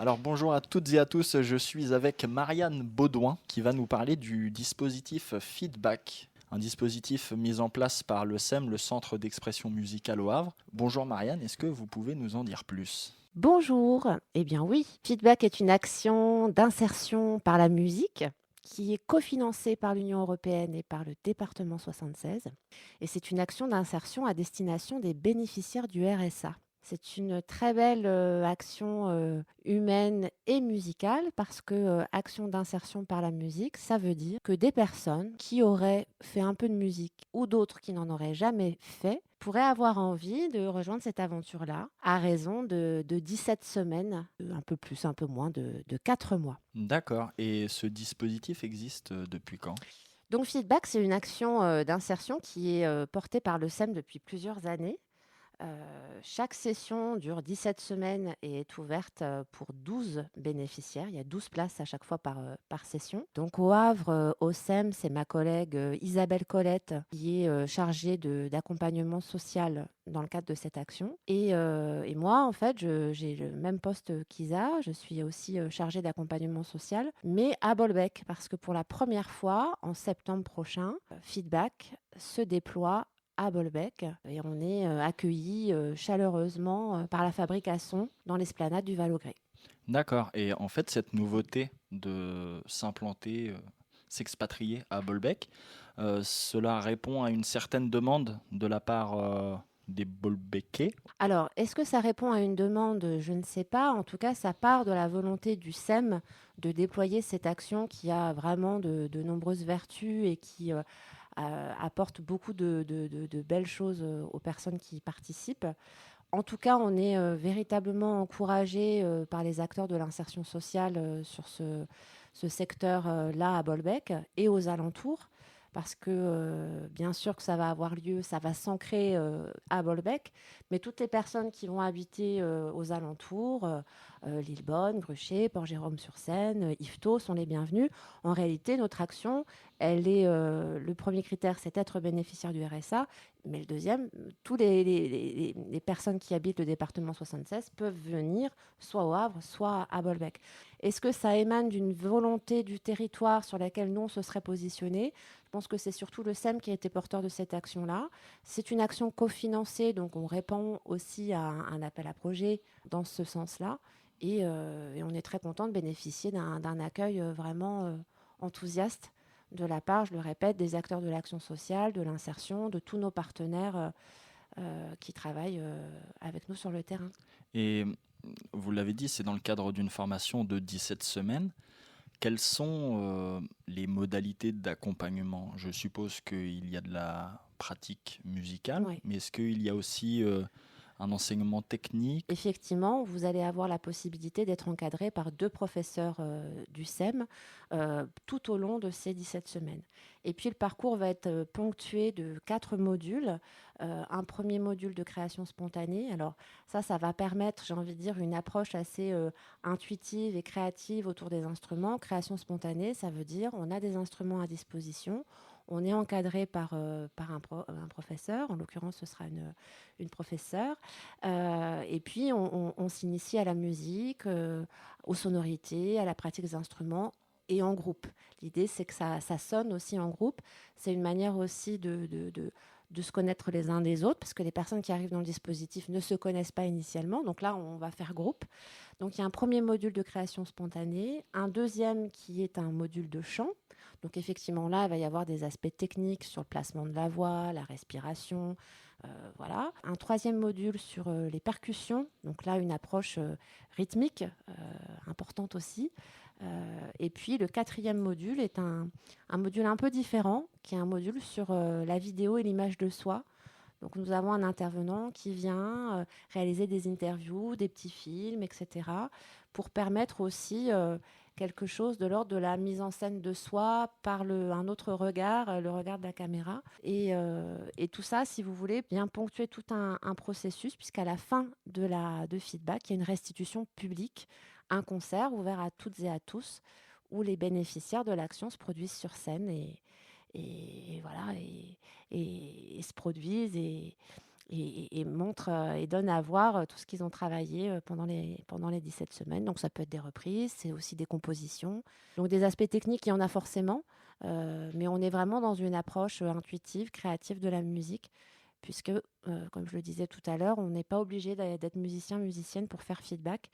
Alors bonjour à toutes et à tous, je suis avec Marianne Baudouin qui va nous parler du dispositif Feedback, un dispositif mis en place par le CEM, le Centre d'expression musicale au Havre. Bonjour Marianne, est-ce que vous pouvez nous en dire plus? Bonjour. Eh bien oui, Feedback est une action d'insertion par la musique qui est cofinancée par l'Union européenne et par le département 76. Et c'est une action d'insertion à destination des bénéficiaires du RSA. C'est une très belle action humaine et musicale parce que action d'insertion par la musique, ça veut dire que des personnes qui auraient fait un peu de musique ou d'autres qui n'en auraient jamais fait pourraient avoir envie de rejoindre cette aventure-là à raison de 17 semaines, un peu plus, un peu moins, de 4 mois. D'accord, et ce dispositif existe depuis quand? Donc Feedback, c'est une action d'insertion qui est portée par le SEM depuis plusieurs années. Heu, Chaque session dure 17 semaines et est ouverte, pour 12 bénéficiaires. Il y a 12 places à chaque fois par session. Donc au Havre, au SEM, c'est ma collègue, Isabelle Colette qui est, chargée d'accompagnement social dans le cadre de cette action et moi, en fait, j'ai le même poste qu'Isa. Je suis aussi, chargée d'accompagnement social, mais à Bolbec parce que pour la première fois, en septembre prochain, Feedback se déploie à Bolbec et on est accueillis chaleureusement par la fabrique à son dans l'esplanade du Val-au-Gré. D'accord, et en fait cette nouveauté de s'implanter, s'expatrier à Bolbec, cela répond à une certaine demande de la part des Bolbecais. Alors, est-ce que ça répond à une demande? Je ne sais pas. En tout cas, ça part de la volonté du SEM de déployer cette action qui a vraiment de nombreuses vertus et qui apporte beaucoup de belles choses aux personnes qui participent. En tout cas, on est véritablement encouragé par les acteurs de l'insertion sociale sur ce secteur-là à Bolbec et aux alentours, parce que bien sûr que ça va avoir lieu, ça va s'ancrer à Bolbec, mais toutes les personnes qui vont habiter aux alentours, Lillebonne, Gruchet, Port-Jérôme-sur-Seine, Yvetot, sont les bienvenus. En réalité, notre action, le premier critère, c'est être bénéficiaire du RSA, mais le deuxième, tous les personnes qui habitent le département 76 peuvent venir soit au Havre, soit à Bolbec. Est-ce que ça émane d'une volonté du territoire sur laquelle nous, on se serait positionné? Je pense que c'est surtout le SEM qui a été porteur de cette action-là. C'est une action cofinancée, donc on répond aussi à un appel à projet dans ce sens-là. Et on est très content de bénéficier d'un accueil vraiment enthousiaste de la part, je le répète, des acteurs de l'action sociale, de l'insertion, de tous nos partenaires qui travaillent avec nous sur le terrain. Et vous l'avez dit, c'est dans le cadre d'une formation de 17 semaines. Quelles sont les modalités d'accompagnement? Je suppose qu'il y a de la pratique musicale, Ouais. mais est-ce qu'il y a aussi un enseignement technique? Effectivement, vous allez avoir la possibilité d'être encadré par 2 professeurs, du SEM, tout au long de ces 17 semaines. Et puis le parcours va être, ponctué de 4 modules. Un premier module de création spontanée. Alors ça va permettre, j'ai envie de dire, une approche assez, intuitive et créative autour des instruments. Création spontanée, ça veut dire on a des instruments à disposition, on est encadré par un professeur, en l'occurrence ce sera une professeure. Et puis, on s'initie à la musique, aux sonorités, à la pratique des instruments et en groupe. L'idée, c'est que ça sonne aussi en groupe. C'est une manière aussi de se connaître les uns des autres, parce que les personnes qui arrivent dans le dispositif ne se connaissent pas initialement. Donc là, on va faire groupe. Donc il y a un premier module de création spontanée, un deuxième qui est un module de chant. Donc effectivement, là, il va y avoir des aspects techniques sur le placement de la voix, la respiration, voilà. Un troisième module sur les percussions, donc là une approche rythmique importante aussi. Et puis le quatrième module est un module un peu différent, qui est un module sur la vidéo et l'image de soi. Donc nous avons un intervenant qui vient réaliser des interviews, des petits films, etc., pour permettre aussi quelque chose de l'ordre de la mise en scène de soi par un autre regard, le regard de la caméra. Et tout ça, si vous voulez, bien ponctuer tout un processus, puisqu'à la fin de feedback, il y a une restitution publique, un concert ouvert à toutes et à tous, où les bénéficiaires de l'action se produisent sur scène et voilà, et se produisent et montrent et donnent à voir tout ce qu'ils ont travaillé pendant les 17 semaines. Donc ça peut être des reprises, c'est aussi des compositions. Donc des aspects techniques, il y en a forcément, mais on est vraiment dans une approche intuitive, créative de la musique, puisque, comme je le disais tout à l'heure, on n'est pas obligé d'être musicien, musicienne pour faire feedback.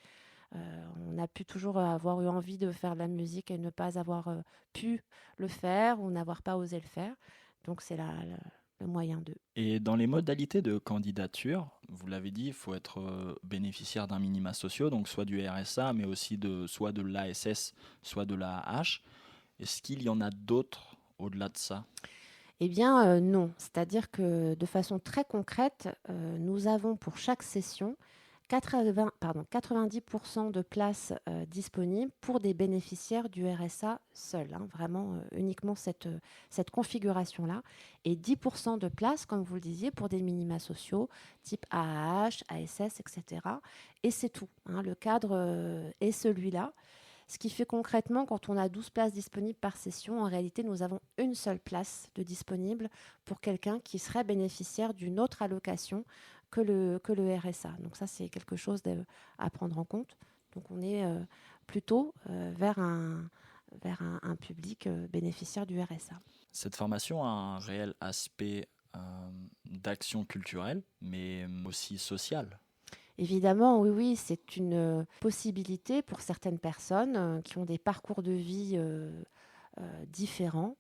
On a pu toujours avoir eu envie de faire de la musique et ne pas avoir pu le faire ou n'avoir pas osé le faire. Donc c'est le moyen de. Et dans les modalités de candidature, vous l'avez dit, il faut être bénéficiaire d'un minima sociaux, donc soit du RSA, mais aussi soit de l'ASS, soit de l'AAH. Est-ce qu'il y en a d'autres au-delà de ça? Eh bien, non. C'est-à-dire que de façon très concrète, nous avons pour chaque session 90% de places disponibles pour des bénéficiaires du RSA seuls, hein, vraiment uniquement cette configuration-là, et 10% de places, comme vous le disiez, pour des minima sociaux type AAH, ASS, etc. Et c'est tout, hein. Le cadre est celui-là. Ce qui fait concrètement, quand on a 12 places disponibles par session, en réalité, nous avons une seule place de disponible pour quelqu'un qui serait bénéficiaire d'une autre allocation que le RSA. Donc ça, c'est quelque chose à prendre en compte. Donc on est plutôt vers un public bénéficiaire du RSA. Cette formation a un réel aspect d'action culturelle, mais aussi sociale. Évidemment, oui, oui, c'est une possibilité pour certaines personnes qui ont des parcours de vie différents,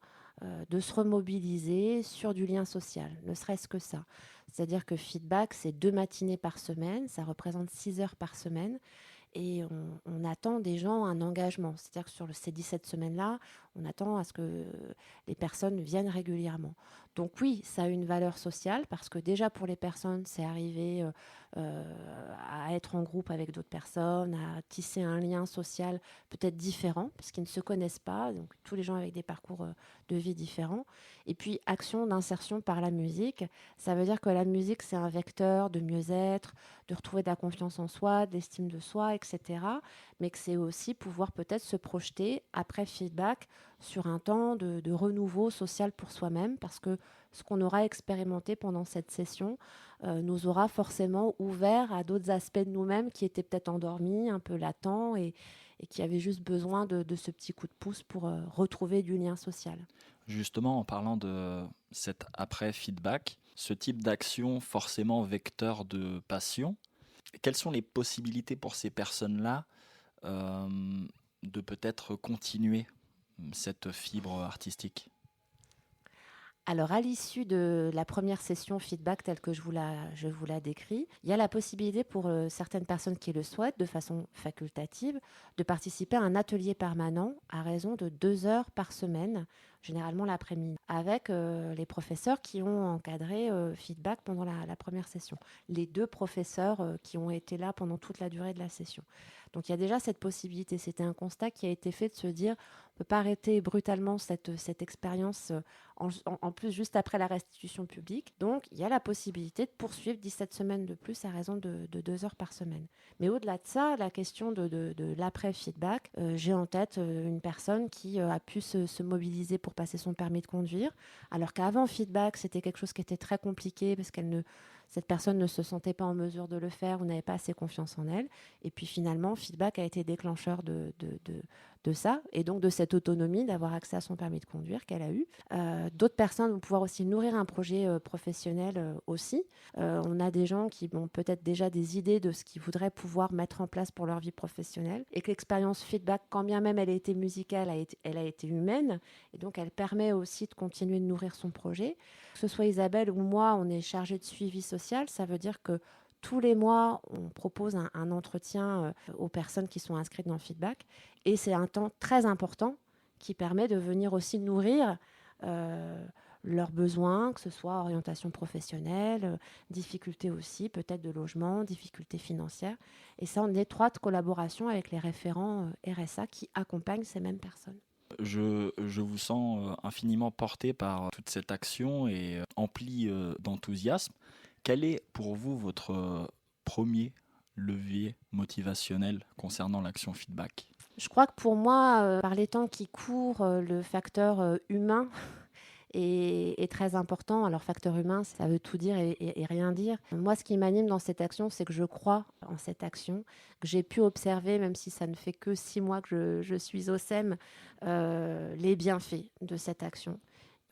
de se remobiliser sur du lien social, ne serait-ce que ça. C'est-à-dire que feedback, c'est 2 matinées par semaine, ça représente 6 heures par semaine. Et on attend des gens un engagement. C'est-à-dire que sur ces 17 semaines-là, on attend à ce que les personnes viennent régulièrement. Donc oui, ça a une valeur sociale parce que déjà pour les personnes, c'est arriver à être en groupe avec d'autres personnes, à tisser un lien social peut-être différent parce qu'ils ne se connaissent pas. Donc tous les gens avec des parcours de vie différents. Et puis action d'insertion par la musique. Ça veut dire que la musique, c'est un vecteur de mieux-être, de retrouver de la confiance en soi, de l'estime de soi, etc. Mais que c'est aussi pouvoir peut-être se projeter après feedback sur un temps de renouveau social pour soi-même, parce que ce qu'on aura expérimenté pendant cette session nous aura forcément ouvert à d'autres aspects de nous-mêmes qui étaient peut-être endormis, un peu latents, et qui avaient juste besoin de ce petit coup de pouce pour retrouver du lien social. Justement, en parlant de cet après-feedback, ce type d'action forcément vecteur de passion, quelles sont les possibilités pour ces personnes-là euh, de peut-être continuer cette fibre artistique? Alors, à l'issue de la première session feedback telle que je vous la décris, il y a la possibilité pour certaines personnes qui le souhaitent, de façon facultative, de participer à un atelier permanent à raison de 2 heures par semaine, généralement l'après-midi, avec les professeurs qui ont encadré feedback pendant la première session. Les 2 professeurs qui ont été là pendant toute la durée de la session. Donc, il y a déjà cette possibilité. C'était un constat qui a été fait de se dire, on ne peut pas arrêter brutalement cette expérience en plus juste après la restitution publique. Donc, il y a la possibilité de poursuivre 17 semaines de plus à raison de 2 heures par semaine. Mais au-delà de ça, la question de l'après-feedback, j'ai en tête une personne qui a pu se mobiliser pour passer son permis de conduire, alors qu'avant feedback, c'était quelque chose qui était très compliqué parce cette personne ne se sentait pas en mesure de le faire ou n'avait pas assez confiance en elle. Et puis finalement, feedback a été déclencheur de ça, et donc de cette autonomie, d'avoir accès à son permis de conduire qu'elle a eu. D'autres personnes vont pouvoir aussi nourrir un projet professionnel aussi. On a des gens qui ont peut-être déjà des idées de ce qu'ils voudraient pouvoir mettre en place pour leur vie professionnelle, et que l'expérience feedback, quand bien même elle a été musicale, elle a été humaine, et donc elle permet aussi de continuer de nourrir son projet. Que ce soit Isabelle ou moi, on est chargé de suivi social. Ça veut dire que tous les mois, on propose un entretien aux personnes qui sont inscrites dans le feedback. Et c'est un temps très important qui permet de venir aussi nourrir leurs besoins, que ce soit orientation professionnelle, difficultés aussi, peut-être de logement, difficultés financières. Et ça, en étroite collaboration avec les référents RSA qui accompagnent ces mêmes personnes. Je vous sens infiniment porté par toute cette action et empli d'enthousiasme. Quel est pour vous votre premier levier motivationnel concernant l'action feedback? Je crois que pour moi, par les temps qui courent, le facteur humain est très important. Alors, facteur humain, ça veut tout dire et rien dire. Moi, ce qui m'anime dans cette action, c'est que je crois en cette action, que j'ai pu observer, même si ça ne fait que 6 mois que je suis au SEM, les bienfaits de cette action.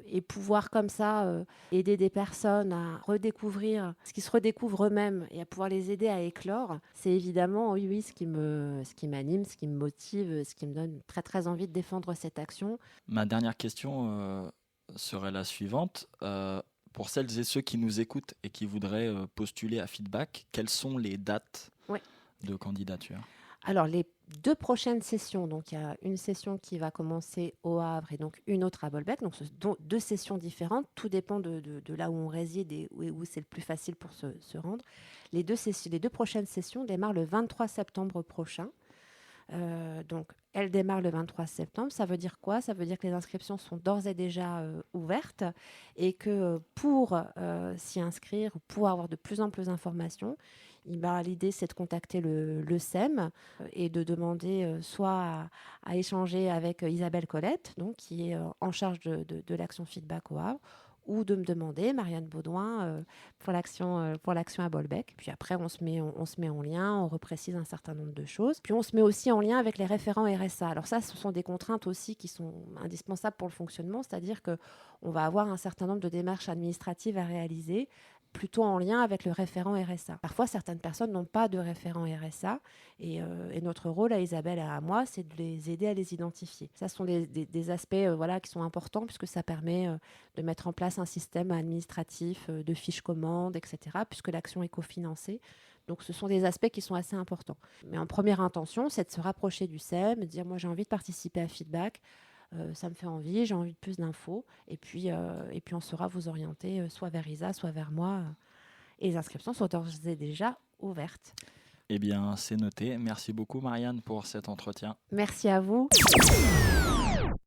Et pouvoir comme ça aider des personnes à redécouvrir ce qui se redécouvrent eux-mêmes et à pouvoir les aider à éclore, c'est évidemment, oui, ce qui m'anime, ce qui me motive, ce qui me donne très, très envie de défendre cette action. Ma dernière question serait la suivante. Pour celles et ceux qui nous écoutent et qui voudraient postuler à Feedback, quelles sont les dates de candidature ? Alors, les 2 prochaines sessions, donc il y a une session qui va commencer au Havre et donc une autre à Bolbec. Donc, ce sont 2 sessions différentes. Tout dépend de là où on réside et où c'est le plus facile pour se rendre. Les 2 prochaines sessions démarrent le 23 septembre prochain. Donc, elles démarrent le 23 septembre. Ça veut dire quoi ? Ça veut dire que les inscriptions sont d'ores et déjà ouvertes et que pour s'y inscrire ou pour avoir de plus en plus d'informations, l'idée, c'est de contacter le SEM et de demander soit à échanger avec Isabelle Colette, donc, qui est en charge de l'action Feedback au Havre, ou de me demander, Marianne Baudouin, pour l'action à Bolbec. Puis après, on se met en lien, on reprécise un certain nombre de choses. Puis on se met aussi en lien avec les référents RSA. Alors ça, ce sont des contraintes aussi qui sont indispensables pour le fonctionnement, c'est-à-dire qu'on va avoir un certain nombre de démarches administratives à réaliser, plutôt en lien avec le référent RSA. Parfois, certaines personnes n'ont pas de référent RSA et notre rôle à Isabelle et à moi, c'est de les aider à les identifier. Ça, ce sont des aspects qui sont importants puisque ça permet de mettre en place un système administratif de fiches commandes, etc., puisque l'action est cofinancée. Donc, ce sont des aspects qui sont assez importants. Mais en première intention, c'est de se rapprocher du SEM, de dire « moi, j'ai envie de participer à Feedback ». Ça me fait envie, j'ai envie de plus d'infos. Et puis on saura vous orienter soit vers Isa, soit vers moi. Et les inscriptions sont d'ores et déjà ouvertes. Eh bien, c'est noté. Merci beaucoup, Marianne, pour cet entretien. Merci à vous.